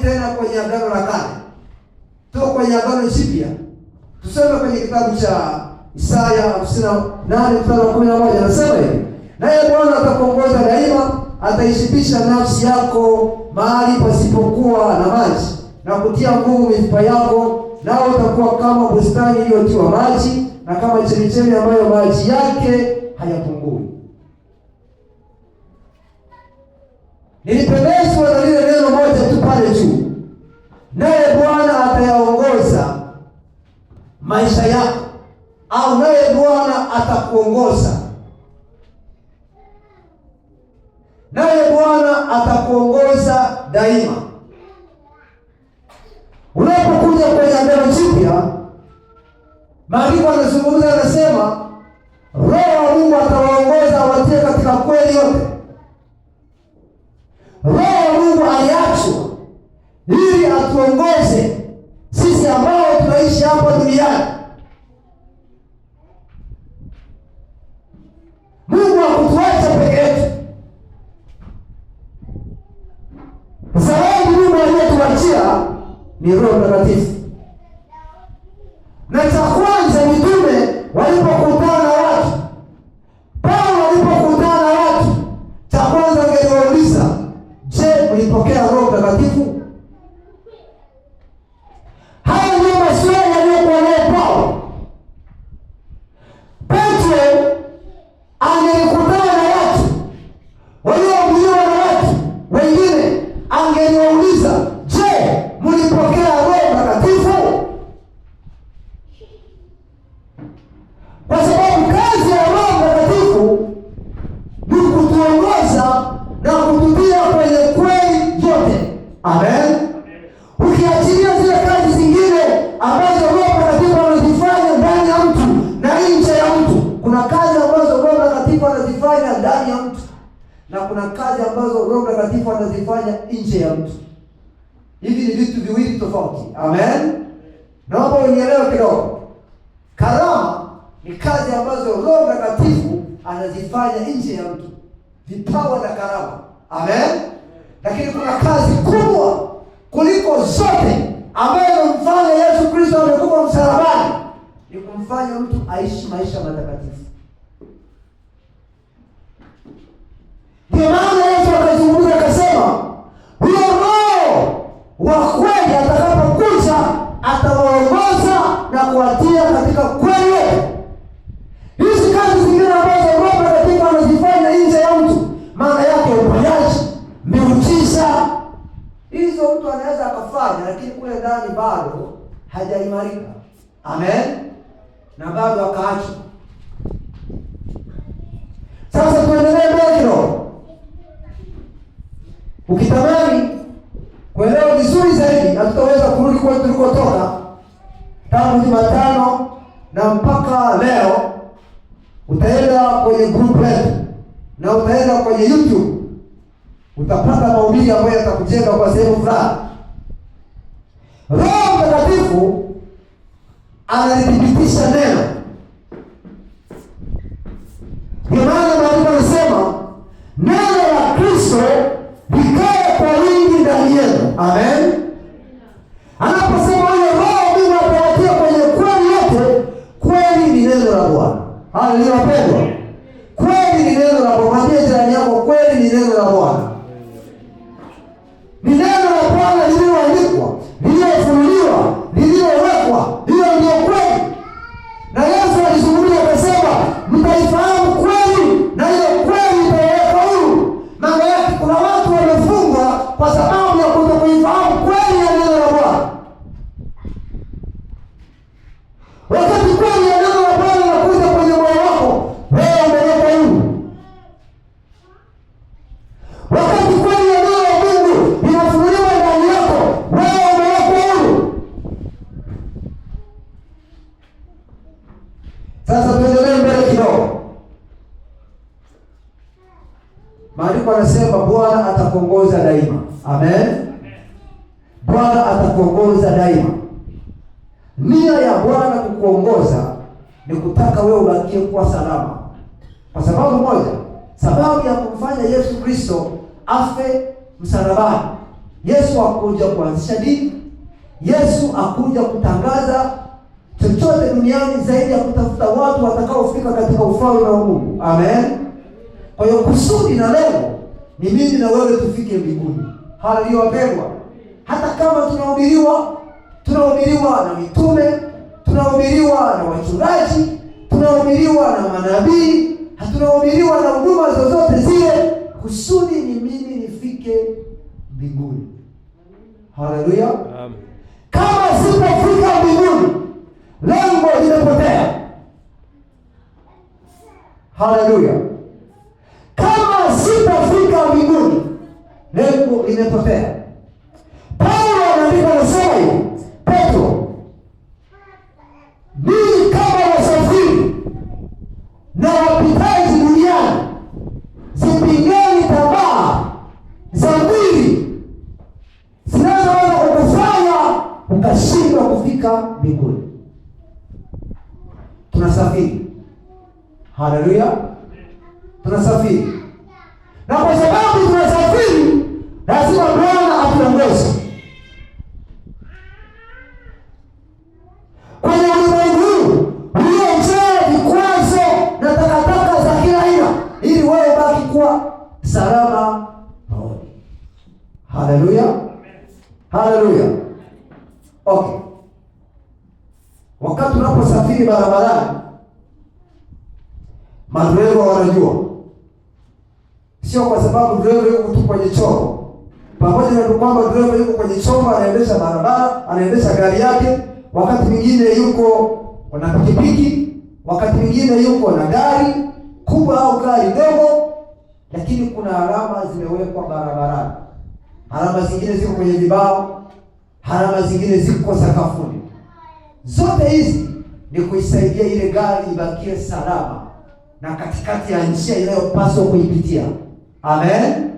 tena kwenye Agano la Kale, tuko kwenye Agano Jipya. Tuseme kwenye kitabu cha Isaya 58:11, anasema hivi: naye Bwana atakuongoza daima, ataishibisha nafsi yako mahali pasipokuwa na maji, na kutia nguvu mifupa yako, nao utakuwa kama bustani iliyotiwa maji, na kama chemichemi ambayo maji yake hayapungui. Nilipendezwa na lile neno moja tu pale juu, naye Bwana atayaongoza maisha yako, au naye Bwana atakuongoza. Naye Bwana atakuongoza daima. Unapokuja kwenye Agano Jipya, Maandiko yanazungumza, yanasema Roho wa Mungu atawaongoza watie katika kweli yote. Roho wa Mungu aliachwa ili atuongoze sisi ambao tunaishi hapa duniani. Mungu hakutuacha peke yetu. Zawadi Mungu aliyetuachia ni Roho Mtakatifu. Na cha kwanza mitume walipokutana na watu, Paulo alipokutana na watu, cha kwanza angewauliza, je, mlipokea Roho Mtakatifu? Haya ndio maswali yaliyokuwa nayo Paulo. Petro angekutana na watu waliohubiriwa na watu wengine, angewauliza, je, mlipokea Roho Mtakatifu? Kwa sababu kazi ya Roho Mtakatifu ni kutuongoza na kututia kwenye kweli yote. Amen. Ukiachilia zile kazi zingine ambazo Roho Mtakatifu anazifanya ndani ya mtu na nje ya mtu, kuna kazi ambazo Roho Mtakatifu anazifanya ndani ya mtu na kuna kazi ambazo Roho Mtakatifu anazifanya nje ya mtu. Hivi ni vitu viwili tofauti. Amen. Naomba unielewe kidogo. Karama ni kazi ambazo Roho Mtakatifu anazifanya nje ya mtu, vipawa na karama. Amen. Lakini kuna kazi kubwa kuliko zote ambayo mfano Yesu Kristo amekuwa msalabani, ni kumfanya mtu aishi maisha matakatifu. Ndio maana Yesu akazungumza akasema, huyo Roho wa kweli atakapokuja atawaongoza na kuwatia katika kweli. Hizi kazi zingine ambazo Roho Mtakatifu anazifanya nje ya mtu, maana yake uponyaji, miujiza, hizo mtu anaweza akafanya, lakini kule ndani bado hajaimarika. Amen. Na bado akaacha. Sasa tuendelee mbele kidogo. Ukitamani kuelewa vizuri zaidi, hatutaweza kurudi kwa tulikotoka tangu Jumatano na mpaka leo. Utaenda kwenye group letu na utaenda kwenye YouTube, utapata mahubiri ambayo yatakujenga kwa sehemu fulani. Roho Mtakatifu analithibitisha neno. Kwa maana Maandiko yanasema neno la Kristo likae kwa wingi ndani yenu. Amen. Anaposema huyo Roho Mungu atawatia kwenye kweli yote, kweli ni neno la Bwana. Haleluya wapendwa. Kweli ni neno la Bwana. Mwambie jirani yako, kweli ni neno la Bwana. Ni neno la Bwana lililoandikwa, lililofunuliwa, lililowekwa. Hiyo ndio kweli. Na Yesu alizungumza akasema, mtaifahamu kweli na hiyo kweli itawaweka huru. Maana yake kuna watu wamefungwa kwa sababu ya kutokuifahamu kweli ya neno la Bwana. Wakati kweli ya neno la Bwana inakuja kwenye moyo wako, wewe umewekwa huru. Wakati kweli ya neno la Mungu inafunuliwa ndani yako, wewe umewekwa huru. Sasa tuendelee mbele kidogo. Maandiko yanasema Bwana atakuongoza daima. Amen. Bwana atakuongoza daima. Nia ya Bwana kukuongoza ni kutaka wewe ubakie kuwa salama. Kwa sababu moja, sababu ya kumfanya Yesu Kristo afe msalabani Yesu hakuja kuanzisha dini. Yesu hakuja kutangaza chochote duniani zaidi ya kutafuta watu watakaofika katika ufalme wa Mungu. Amen. Kwa hiyo kusudi na lengo ni mimi na wewe tufike mbinguni. Haleluya wapendwa. Hata kama tunahubiriwa na mitume, tunahubiriwa na wachungaji, tunahubiriwa na manabii, tunahubiriwa na huduma zozote zile, kusudi ni mimi nifike mbinguni. Haleluya. Amen. Kama sitafika mbinguni, lengo limepotea. Haleluya. Kama sitafika mbinguni, lengo limepotea. Paulo anaandika anasema hivi, Petro, ninyi kama wasafiri na wapitaji duniani, zipingeni tamaa za mwili zinazoweza kukufanya ukashindwa kufika mbinguni. Tunasafiri. Haleluya. Tunasafiri. Na kwa sababu tunasafiri, lazima Bwana atuongoze. Kwenye ulimwengu huu uliojaa vikwazo na takataka za kila aina, ili wewe baki kuwa salama rohoni. Haleluya. Haleluya. Okay. Wakati unaposafiri barabarani, madereva wanajua. Sio kwa sababu dereva yuko tu kwenye chombo. Pamoja na kwamba dereva yuko kwenye chombo, anaendesha barabara, anaendesha gari yake, wakati mwingine yuko na pikipiki, wakati mwingine yuko na gari kubwa au gari dogo, lakini kuna alama zimewekwa barabarani. Alama zingine ziko kwenye vibao, alama zingine ziko sakafuni. Zote hizi ni kuisaidia ile gari ibakie salama na katikati ya njia inayopaswa kuipitia. Amen.